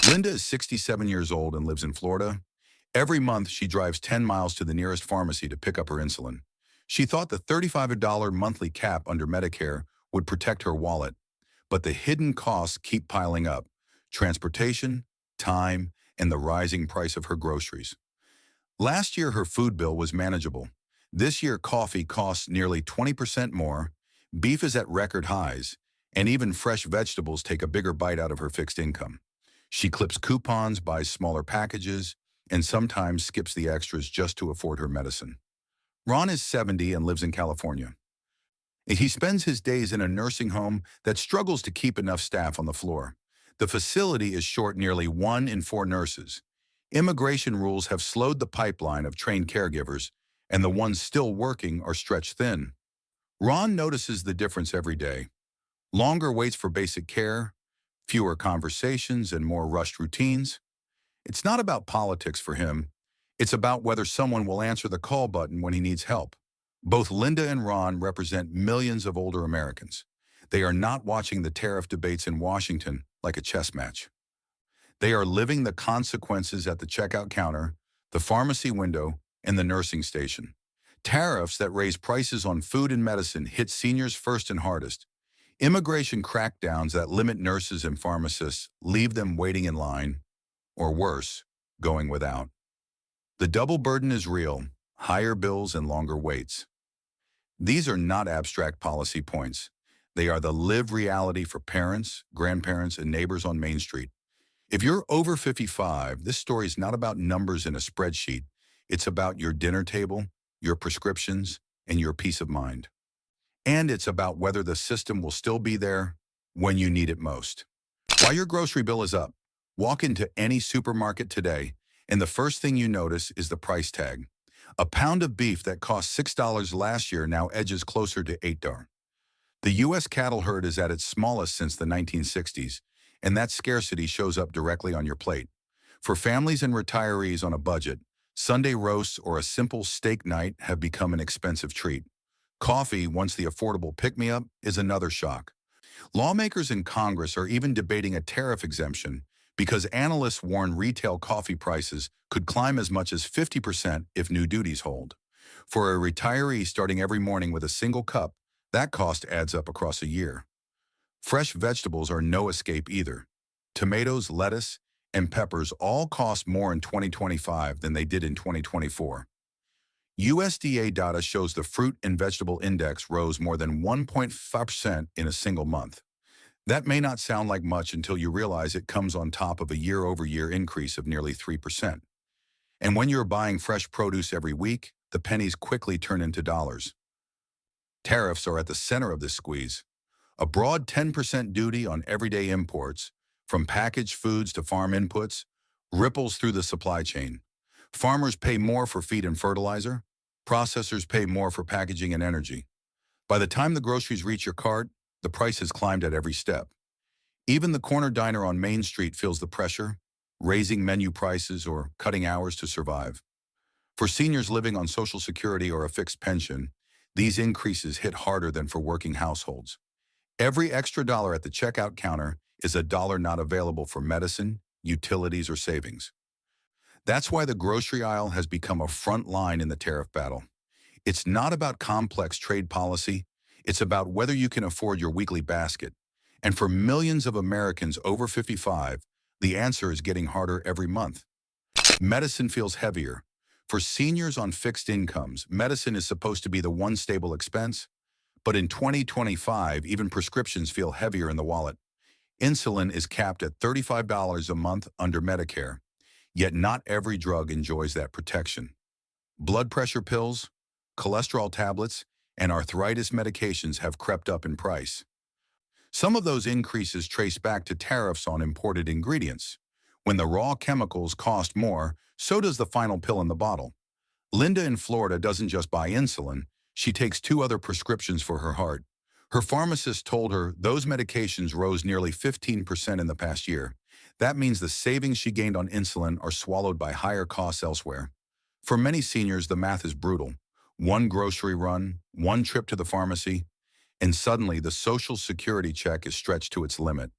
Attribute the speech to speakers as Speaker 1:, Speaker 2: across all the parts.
Speaker 1: Linda is 67 years old and lives in Florida. Every month, she drives 10 miles to the nearest pharmacy to pick up her insulin. She thought the $35 monthly cap under Medicare would protect her wallet, but the hidden costs keep piling up: transportation, time, and the rising price of her groceries. Last year, her food bill was manageable. This year, coffee costs nearly 20% more, beef is at record highs, and even fresh vegetables take a bigger bite out of her fixed income. She clips coupons, buys smaller packages, and sometimes skips the extras just to afford her medicine. Ron is 70 and lives in California. He spends his days in a nursing home that struggles to keep enough staff on the floor. The facility is short nearly 1 in 4 nurses. Immigration rules have slowed the pipeline of trained caregivers, and the ones still working are stretched thin. Ron notices the difference every day. Longer waits for basic care, fewer conversations, and more rushed routines. It's not about politics for him. It's about whether someone will answer the call button when he needs help. Both Linda and Ron represent millions of older Americans. They are not watching the tariff debates in Washington like a chess match. They are living the consequences at the checkout counter, the pharmacy window, and the nursing station. Tariffs that raise prices on food and medicine hit seniors first and hardest. Immigration crackdowns that limit nurses and pharmacists leave them waiting in line, or worse, going without. The double burden is real: higher bills and longer waits. These are not abstract policy points. They are the lived reality for parents, grandparents, and neighbors on Main Street. If you're over 55, this story is not about numbers in a spreadsheet. It's about your dinner table, your prescriptions, and your peace of mind. And it's about whether the system will still be there when you need it most. While your grocery bill is up, walk into any supermarket today, and the first thing you notice is the price tag. A pound of beef that cost $6 last year now edges closer to $8. The U.S. cattle herd is at its smallest since the 1960s, and that scarcity shows up directly on your plate. For families and retirees on a budget, Sunday roasts or a simple steak night have become an expensive treat. Coffee, once the affordable pick-me-up, is another shock. Lawmakers in Congress are even debating a tariff exemption because analysts warn retail coffee prices could climb as much as 50% if new duties hold. For a retiree starting every morning with a single cup, that cost adds up across a year. Fresh vegetables are no escape either. Tomatoes, lettuce, and peppers all cost more in 2025 than they did in 2024. USDA data shows the fruit and vegetable index rose more than 1.5% in a single month. That may not sound like much until you realize it comes on top of a year-over-year increase of nearly 3%. And when you're buying fresh produce every week, the pennies quickly turn into dollars. Tariffs are at the center of this squeeze. A broad 10% duty on everyday imports, from packaged foods to farm inputs, ripples through the supply chain. Farmers pay more for feed and fertilizer. Processors pay more for packaging and energy. By the time the groceries reach your cart, the price has climbed at every step. Even the corner diner on Main Street feels the pressure, raising menu prices or cutting hours to survive. For seniors living on Social Security or a fixed pension, these increases hit harder than for working households. Every extra dollar at the checkout counter is a dollar not available for medicine, utilities, or savings. That's why the grocery aisle has become a front line in the tariff battle. It's not about complex trade policy. It's about whether you can afford your weekly basket. And for millions of Americans over 55, the answer is getting harder every month. Medicine feels heavier. For seniors on fixed incomes, medicine is supposed to be the one stable expense. But in 2025, even prescriptions feel heavier in the wallet. Insulin is capped at $35 a month under Medicare, yet not every drug enjoys that protection. Blood pressure pills, cholesterol tablets, and arthritis medications have crept up in price. Some of those increases trace back to tariffs on imported ingredients. When the raw chemicals cost more, so does the final pill in the bottle. Linda in Florida doesn't just buy insulin, she takes 2 other prescriptions for her heart. Her pharmacist told her those medications rose nearly 15% in the past year. That means the savings she gained on insulin are swallowed by higher costs elsewhere. For many seniors, the math is brutal. One grocery run, one trip to the pharmacy, and suddenly the Social Security check is stretched to its limit.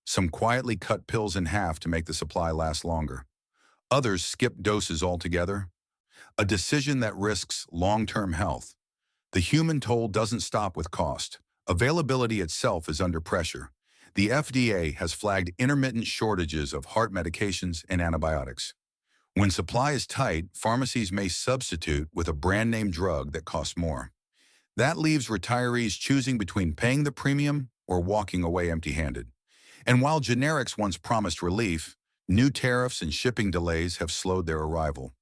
Speaker 1: Some quietly cut pills in half to make the supply last longer. Others skip doses altogether, a decision that risks long-term health. The human toll doesn't stop with cost. Availability itself is under pressure. The FDA has flagged intermittent shortages of heart medications and antibiotics. When supply is tight, pharmacies may substitute with a brand-name drug that costs more. That leaves retirees choosing between paying the premium or walking away empty-handed. And while generics once promised relief, new tariffs and shipping delays have slowed their arrival.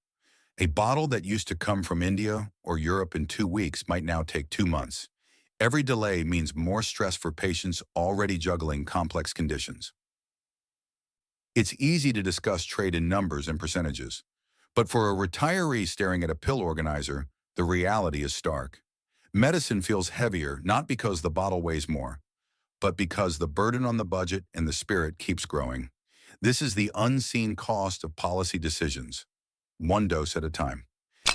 Speaker 1: A bottle that used to come from India or Europe in 2 weeks might now take 2 months. Every delay means more stress for patients already juggling complex conditions. It's easy to discuss trade in numbers and percentages, but for a retiree staring at a pill organizer, the reality is stark. Medicine feels heavier not because the bottle weighs more, but because the burden on the budget and the spirit keeps growing. This is the unseen cost of policy decisions, one dose at a time.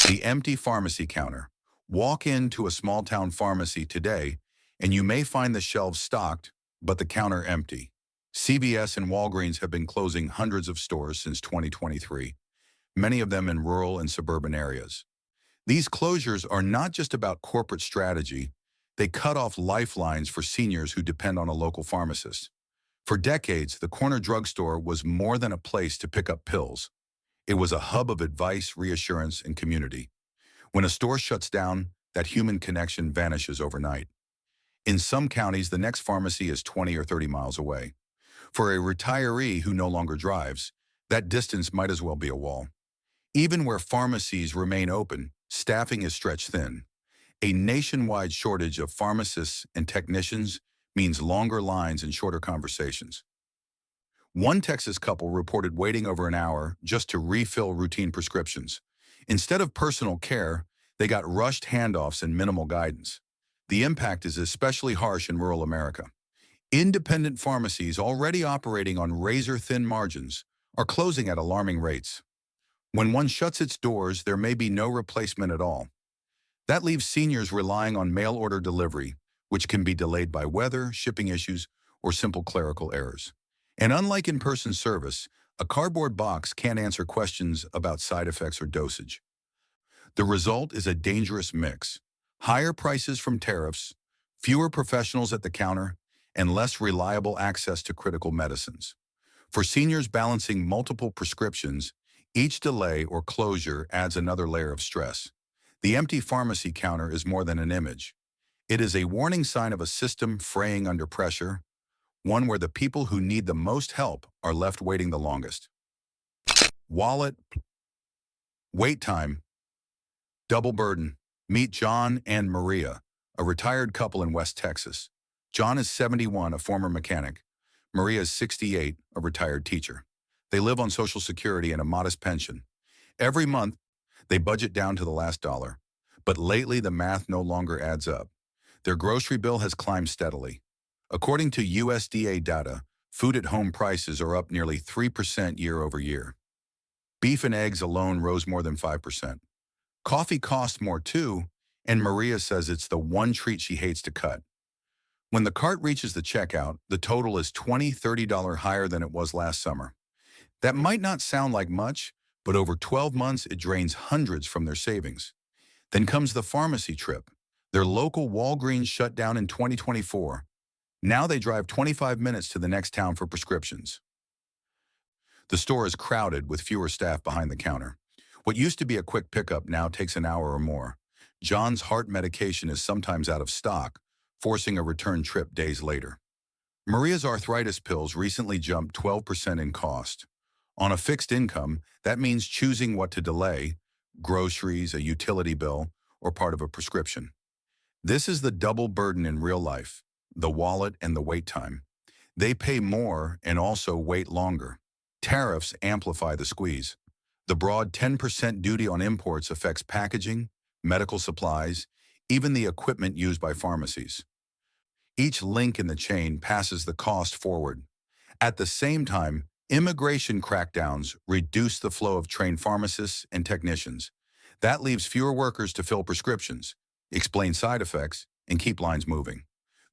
Speaker 1: The empty pharmacy counter. Walk into a small-town pharmacy today, and you may find the shelves stocked, but the counter empty. CVS and Walgreens have been closing hundreds of stores since 2023, many of them in rural and suburban areas. These closures are not just about corporate strategy, they cut off lifelines for seniors who depend on a local pharmacist. For decades, the corner drugstore was more than a place to pick up pills. It was a hub of advice, reassurance, and community. When a store shuts down, that human connection vanishes overnight. In some counties, the next pharmacy is 20 or 30 miles away. For a retiree who no longer drives, that distance might as well be a wall. Even where pharmacies remain open, staffing is stretched thin. A nationwide shortage of pharmacists and technicians means longer lines and shorter conversations. One Texas couple reported waiting over an hour just to refill routine prescriptions. Instead of personal care, they got rushed handoffs and minimal guidance. The impact is especially harsh in rural America. Independent pharmacies already operating on razor-thin margins are closing at alarming rates. When one shuts its doors, there may be no replacement at all. That leaves seniors relying on mail-order delivery, which can be delayed by weather, shipping issues, or simple clerical errors. And unlike in-person service, a cardboard box can't answer questions about side effects or dosage. The result is a dangerous mix: higher prices from tariffs, fewer professionals at the counter, and less reliable access to critical medicines. For seniors balancing multiple prescriptions, each delay or closure adds another layer of stress. The empty pharmacy counter is more than an image. It is a warning sign of a system fraying under pressure, one where the people who need the most help are left waiting the longest. Wallet, wait time, double burden. Meet John and Maria, a retired couple in West Texas. John is 71, a former mechanic. Maria is 68, a retired teacher. They live on Social Security and a modest pension. Every month, they budget down to the last dollar. But lately, the math no longer adds up. Their grocery bill has climbed steadily. According to USDA data, food-at-home prices are up nearly 3% year over year. Beef and eggs alone rose more than 5%. Coffee costs more too, and Maria says it's the one treat she hates to cut. When the cart reaches the checkout, the total is $20, $30 higher than it was last summer. That might not sound like much, but over 12 months it drains hundreds from their savings. Then comes the pharmacy trip. Their local Walgreens shut down in 2024. Now they drive 25 minutes to the next town for prescriptions. The store is crowded with fewer staff behind the counter. What used to be a quick pickup now takes an hour or more. John's heart medication is sometimes out of stock, forcing a return trip days later. Maria's arthritis pills recently jumped 12% in cost. On a fixed income, that means choosing what to delay: groceries, a utility bill, or part of a prescription. This is the double burden in real life: the wallet and the wait time. They pay more and also wait longer. Tariffs amplify the squeeze. The broad 10% duty on imports affects packaging, medical supplies, even the equipment used by pharmacies. Each link in the chain passes the cost forward. At the same time, immigration crackdowns reduce the flow of trained pharmacists and technicians. That leaves fewer workers to fill prescriptions, explain side effects, and keep lines moving.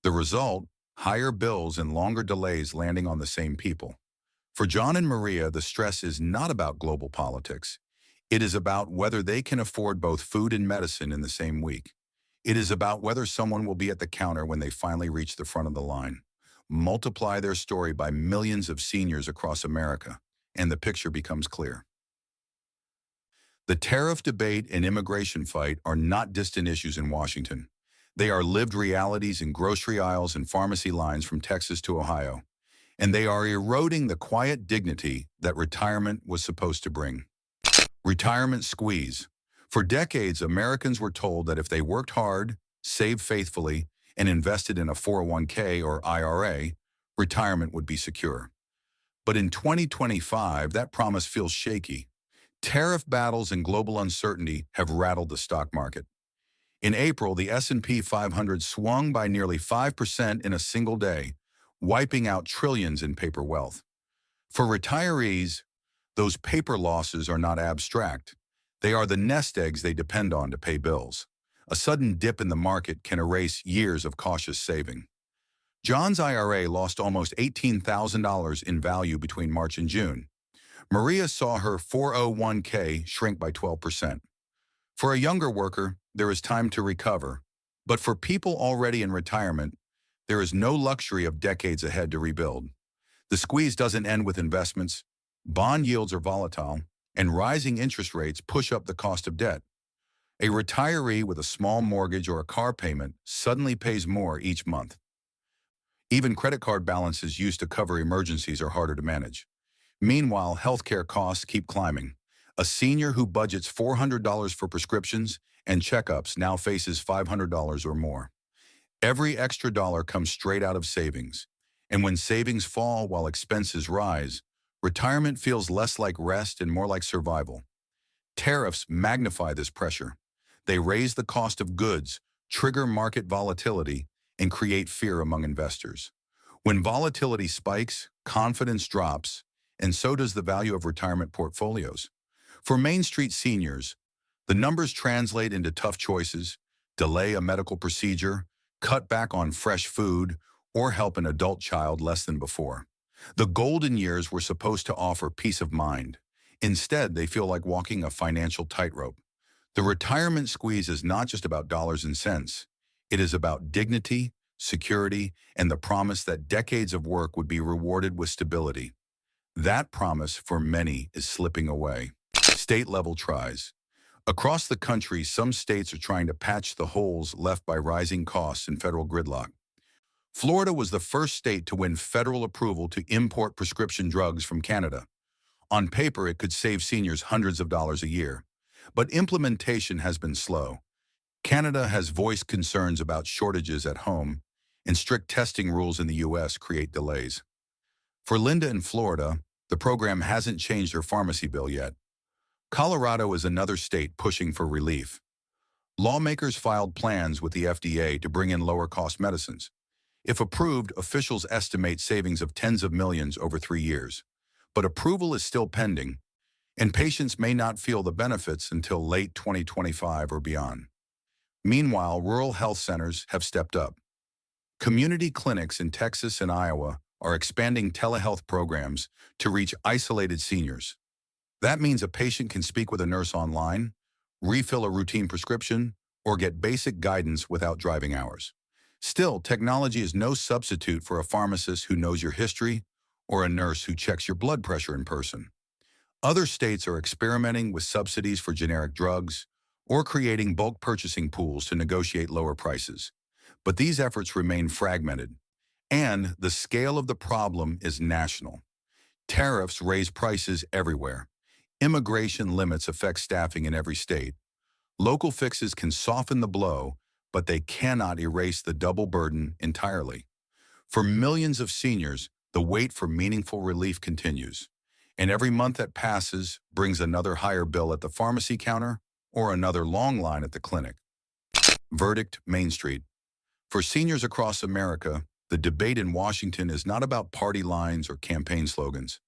Speaker 1: The result? higher bills and longer delays landing on the same people. For John and Maria, the stress is not about global politics. It is about whether they can afford both food and medicine in the same week. It is about whether someone will be at the counter when they finally reach the front of the line. Multiply their story by millions of seniors across America, and the picture becomes clear. The tariff debate and immigration fight are not distant issues in Washington. They are lived realities in grocery aisles and pharmacy lines from Texas to Ohio, and they are eroding the quiet dignity that retirement was supposed to bring. Retirement squeeze. For decades, Americans were told that if they worked hard, saved faithfully, and invested in a 401k or IRA, retirement would be secure. But in 2025, that promise feels shaky. Tariff battles and global uncertainty have rattled the stock market. In April, the S&P 500 swung by nearly 5% in a single day, wiping out trillions in paper wealth. For retirees, those paper losses are not abstract. They are the nest eggs they depend on to pay bills. A sudden dip in the market can erase years of cautious saving. John's IRA lost almost $18,000 in value between March and June. Maria saw her 401k shrink by 12%. For a younger worker, there is time to recover. But for people already in retirement, there is no luxury of decades ahead to rebuild. The squeeze doesn't end with investments. Bond yields are volatile, and rising interest rates push up the cost of debt. A retiree with a small mortgage or a car payment suddenly pays more each month. Even credit card balances used to cover emergencies are harder to manage. Meanwhile, healthcare costs keep climbing. A senior who budgets $400 for prescriptions and checkups now faces $500 or more. Every extra dollar comes straight out of savings. And when savings fall while expenses rise, retirement feels less like rest and more like survival. Tariffs magnify this pressure. They raise the cost of goods, trigger market volatility, and create fear among investors. When volatility spikes, confidence drops, and so does the value of retirement portfolios. For Main Street seniors, the numbers translate into tough choices: delay a medical procedure, cut back on fresh food, or help an adult child less than before. The golden years were supposed to offer peace of mind. Instead, they feel like walking a financial tightrope. The retirement squeeze is not just about dollars and cents. It is about dignity, security, and the promise that decades of work would be rewarded with stability. That promise, for many, is slipping away. State-level tries. Across the country, some states are trying to patch the holes left by rising costs and federal gridlock. Florida was the first state to win federal approval to import prescription drugs from Canada. On paper, it could save seniors hundreds of dollars a year. But implementation has been slow. Canada has voiced concerns about shortages at home, and strict testing rules in the U.S. create delays. For Linda in Florida, the program hasn't changed her pharmacy bill yet. Colorado is another state pushing for relief. Lawmakers filed plans with the FDA to bring in lower-cost medicines. If approved, officials estimate savings of tens of millions over 3 years. But approval is still pending, and patients may not feel the benefits until late 2025 or beyond. Meanwhile, rural health centers have stepped up. Community clinics in Texas and Iowa are expanding telehealth programs to reach isolated seniors. That means a patient can speak with a nurse online, refill a routine prescription, or get basic guidance without driving hours. Still, technology is no substitute for a pharmacist who knows your history or a nurse who checks your blood pressure in person. Other states are experimenting with subsidies for generic drugs or creating bulk purchasing pools to negotiate lower prices. But these efforts remain fragmented, and the scale of the problem is national. Tariffs raise prices everywhere. Immigration limits affect staffing in every state. Local fixes can soften the blow, but they cannot erase the double burden entirely. For millions of seniors, the wait for meaningful relief continues. And every month that passes brings another higher bill at the pharmacy counter or another long line at the clinic. Verdict: Main Street. For seniors across America, the debate in Washington is not about party lines or campaign slogans.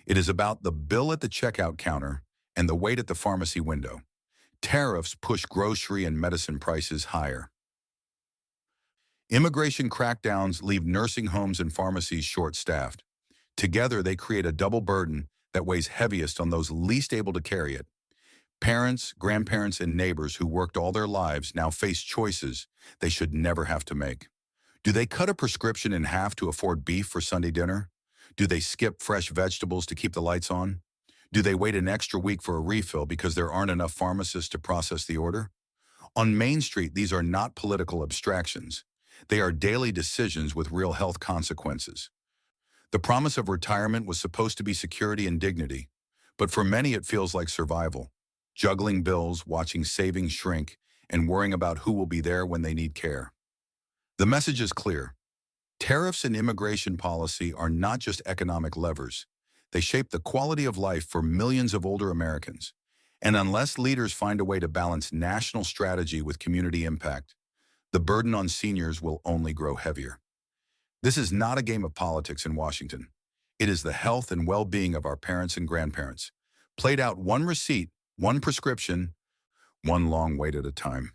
Speaker 1: It is about the bill at the checkout counter and the wait at the pharmacy window. Tariffs push grocery and medicine prices higher. Immigration crackdowns leave nursing homes and pharmacies short-staffed. Together, they create a double burden that weighs heaviest on those least able to carry it. Parents, grandparents, and neighbors who worked all their lives now face choices they should never have to make. Do they cut a prescription in half to afford beef for Sunday dinner? Do they skip fresh vegetables to keep the lights on? Do they wait an extra week for a refill because there aren't enough pharmacists to process the order? On Main Street, these are not political abstractions. They are daily decisions with real health consequences. The promise of retirement was supposed to be security and dignity, but for many it feels like survival. Juggling bills, watching savings shrink, and worrying about who will be there when they need care. The message is clear. Tariffs and immigration policy are not just economic levers. They shape the quality of life for millions of older Americans. And unless leaders find a way to balance national strategy with community impact, the burden on seniors will only grow heavier. This is not a game of politics in Washington. It is the health and well-being of our parents and grandparents, played out one receipt, one prescription, one long wait at a time.